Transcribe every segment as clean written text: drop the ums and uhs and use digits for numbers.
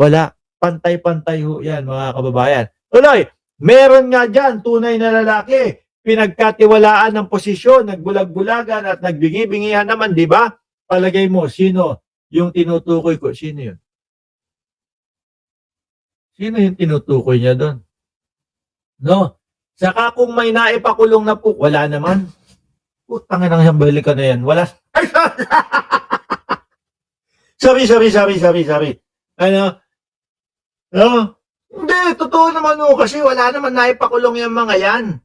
Wala. Pantay-pantay ho yan, mga kababayan. Tuloy, meron nga dyan, tunay na lalaki, pinagkatiwalaan ng posisyon, nagbulag-bulagan at nagbingi-bingihan naman, di ba? Palagay mo, sino yung tinutukoy ko? Sino yun? Sino yung tinutukoy niya doon? No? Saka kung may naipakulong na po, wala naman. Putang ina ng balikan na yan. Wala. Sorry. Ano? No? Hindi, totoo naman o. Kasi wala naman naipakulong yung mga yan.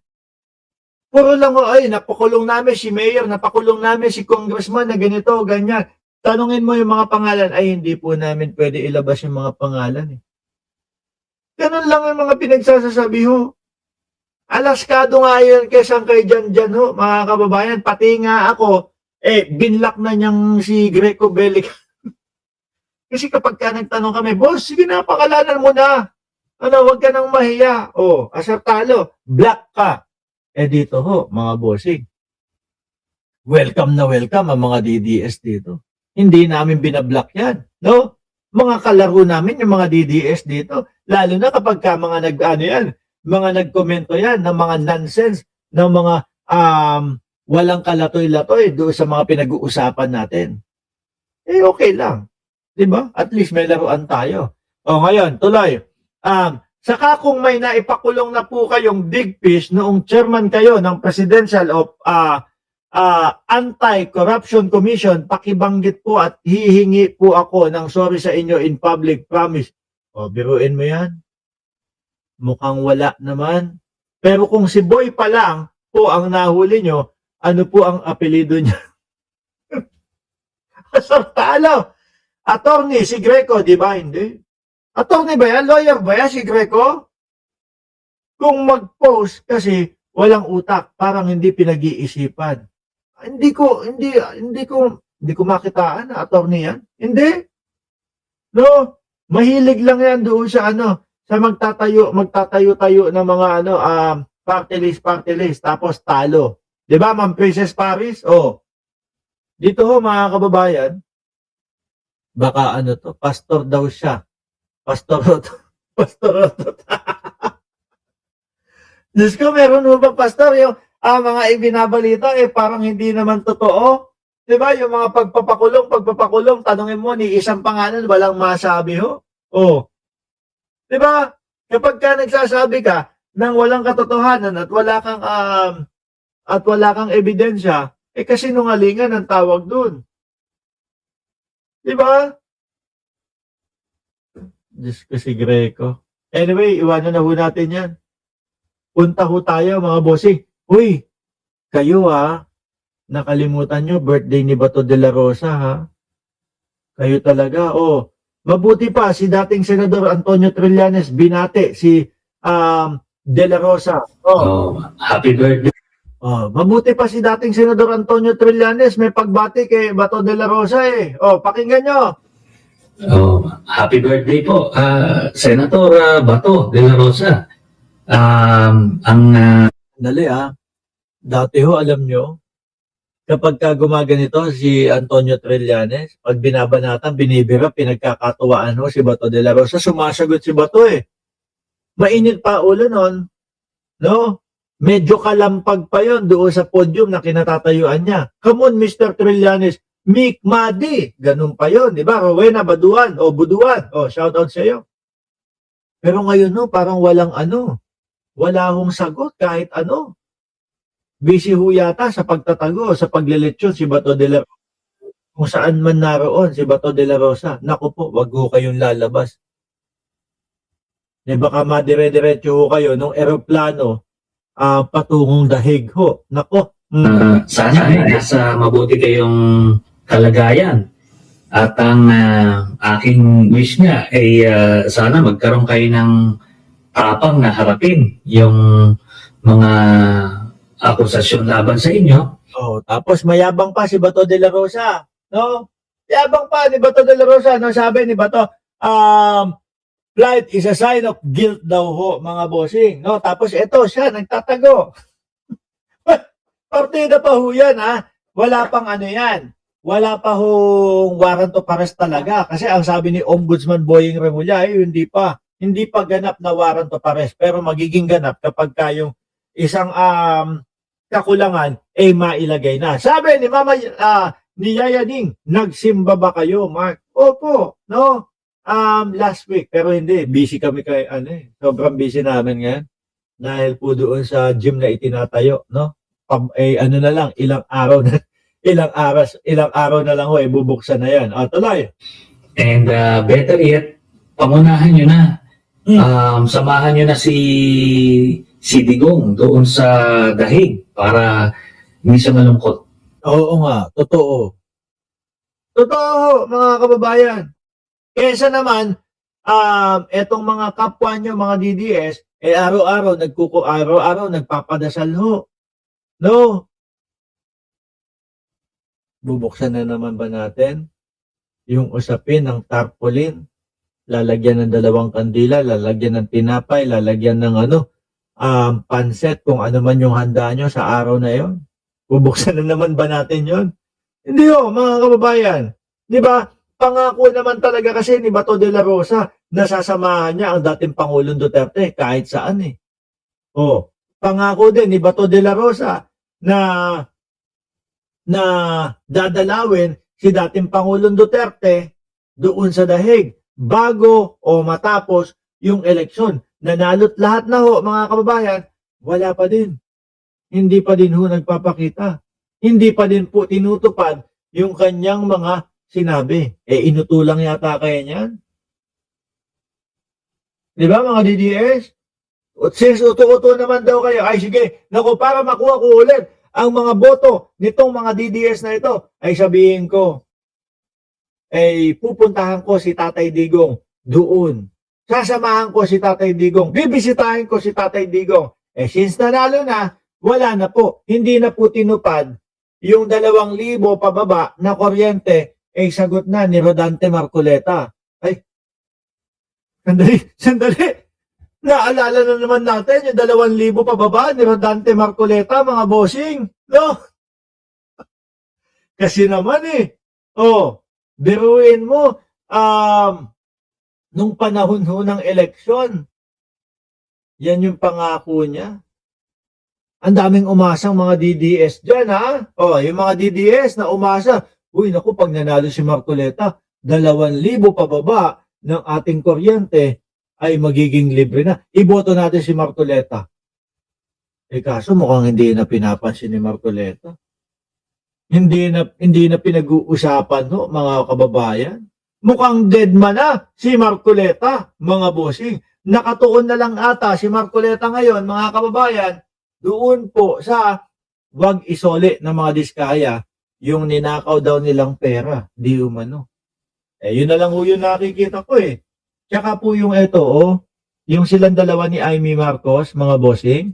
Puro lang o, ay, napakulong namin si mayor, napakulong namin si congressman na ganito, ganyan. Tanungin mo yung mga pangalan, ay hindi po namin pwede ilabas yung mga pangalan. Ganun lang yung mga pinagsasasabi ho. Alaskado nga yun kaysa kay Jan ho, mga kababayan. Pati nga ako, binlock na niyang si Greco Belic. Kasi kapag ka nagtanong kami, boss, sige na, pakalanan mo na. Ano, wag ka nang mahiya. O, asartalo, black ka. Dito ho, mga bossing. Welcome na welcome ang mga DDS dito. Hindi namin binablock yan. No? Mga kalaro namin yung mga DDS dito. Lalo na kapag ka mga mga nagkomento yan ng mga nonsense, ng mga walang kalatoy-latoy doon sa mga pinag-uusapan natin. Okay lang. Diba? At least may laruan tayo. O ngayon, tuloy. Saka kung may naipakulong na po kayong big fish noong chairman kayo ng Presidential of Anti-Corruption Commission, pakibanggit po at hihingi po ako ng sorry sa inyo in public, promise. O, biruin mo yan. Mukhang wala naman. Pero kung si Boy pa lang po ang nahuli nyo, ano po ang apelido niya? Sartalo! Attorney, si Greco, di ba? Hindi. Attorney ba yan? Lawyer ba yan, si Greco? Kung mag-post kasi walang utak, parang hindi pinag-iisipan. Hindi ko makitaan na attorney yan. Hindi. No? Mahilig lang yan doon sa sa magtatayo-tayo ng mga party list, tapos talo. Di ba, Ma'am Princess Paris? Oh. Dito ho, mga kababayan, baka pastor daw siya. Pastor Roto. Diyos ko, meron mo ba, pastor, yung mga ibinabalita, parang hindi naman totoo. Diba, yung mga pagpapakulong, tanungin mo, ni isang pangalan, walang masabi ho. Oh. Diba, kapag ka nagsasabi ka ng walang katotohanan at wala kang ebidensya, kasi nungalingan ang tawag dun. Diba? Diyos ko si Greco. Anyway, iwanan na ho natin yan. Punta ho tayo, mga bossing. Uy, kayo nakalimutan nyo, birthday ni Bato de la Rosa Kayo talaga, Mabuti pa, si dating Senador Antonio Trillanes, binate si de la Rosa. Happy birthday. Mabuti pa si dating Senador Antonio Trillanes, may pagbati kay Bato de la Rosa pakinggan nyo. Happy birthday po, Senator Bato de la Rosa. Dali dati ho, alam nyo, kapag gumaganito si Antonio Trillanes, pag binabanatan, binibira, pinagkakatuwaan ho si Bato de la Rosa, sumasagot si Bato Mainit pa ulo nun, no? Medyo kalampag pa yon doon sa podium na kinatatayuan niya. Come on, Mr. Trillanes, Mick Madi, ganun pa yon, di ba? Rowena Buduan, shout out sa iyo. Pero ngayon parang wala hong sagot kahit Busy ho yata sa pagtatago, sa pagliletsyon si Bato de la Rosa. Kung saan man naroon si Bato de la Rosa, naku po, wag ho kayong lalabas. Baka madire-diretso ho kayo nung eroplano patungong dahig ho. Nako. Sana nasa mabuti kayong kalagayan. At ang aking wish nga ay sana magkaroon kayo ng tapang na harapin yung mga akusasyon laban sa inyo. Tapos mayabang pa si Bato de la Rosa. No? Yabang pa ni Bato de la Rosa. No? Sabi ni Bato, flight is a sign of guilt daw ho, mga bossing. No? Tapos ito siya, nagtatago. Partida pa ho yan, Wala pang yan. wala pa hong warrant of arrest talaga. Kasi ang sabi ni Ombudsman Boying Remulla, hindi pa ganap na warrant of arrest. Pero magiging ganap kapag yung isang kakulangan ay mailagay na. Sabi ni ni Yaya Ning, nagsimba ba kayo, Mark? Opo, no? Last week, pero hindi. Busy kami sobrang busy namin ngayon. Dahil po doon sa gym na itinatayo, no? Ano na lang, ilang araw na lang bubuksan na yan. Tuloy. And better yet, pangunahan nyo na. Samahan nyo na si Digong doon sa dahig para hindi siya malungkot. Oo nga, totoo. Totoo, mga kababayan. Kesa naman, etong mga kapwa nyo, mga DDS, araw-araw nagpapadasal ho. No? Bubuksan na naman ba natin yung usapin ng tarpaulin? Lalagyan ng 2 kandila, lalagyan ng tinapay, lalagyan ng panset, kung ano man yung handa nyo sa araw na yon. Bubuksan na naman ba natin yon? Hindi ho, mga kababayan. Di ba? Pangako naman talaga kasi ni Bato de la Rosa na sasamahan niya ang dating Pangulong Duterte kahit saan eh. Pangako din ni Bato de la Rosa na dadalawin si dating Pangulong Duterte doon sa dahig bago o matapos yung eleksyon. Nanalo't lahat na ho, mga kababayan, wala pa din. Hindi pa din ho nagpapakita. Hindi pa din po tinutupad yung kanyang mga sinabi. Inutulang yata kaya niyan. Di ba, mga DDS? Since uto-uto naman daw kayo, ay sige, naku, para makuha ko ulit ang mga boto nitong mga DDS na ito, ay sabihin ko, pupuntahan ko si Tatay Digong doon. Sasamahan ko si Tatay Digong. Bibisitahin ko si Tatay Digong. Since nanalo na, wala na po. Hindi na po tinupad yung 2,000 pababa na kuryente sagot na ni Rodante Marcoleta. Sandali. Naalala na naman natin yung 2,000 pababa ni Rodante Marcoleta, mga bossing. No? Kasi naman biruin mo, nung panahon ho ng eleksyon, yan yung pangako niya. Ang daming umasang mga DDS dyan, ha? Yung mga DDS na umasa, uy, naku, pag nanalo si Marcoleta, 2,000 pababa ng ating kuryente ay magiging libre na. Iboto natin si Marcoleta. Kaso mukhang hindi na pinapansin ni Marcoleta. Hindi na pinag-uusapan, no, mga kababayan. Mukhang dead man na si Marcoleta, mga bossing. Nakatuon na lang ata si Marcoleta ngayon, mga kababayan, doon po sa wag isole ng mga diskaya, yung ninakaw daw nilang pera, di umano. Yun na lang ho yung nakikita ko Tsaka po yung yung silang dalawa ni Amy Marcos, mga bossing,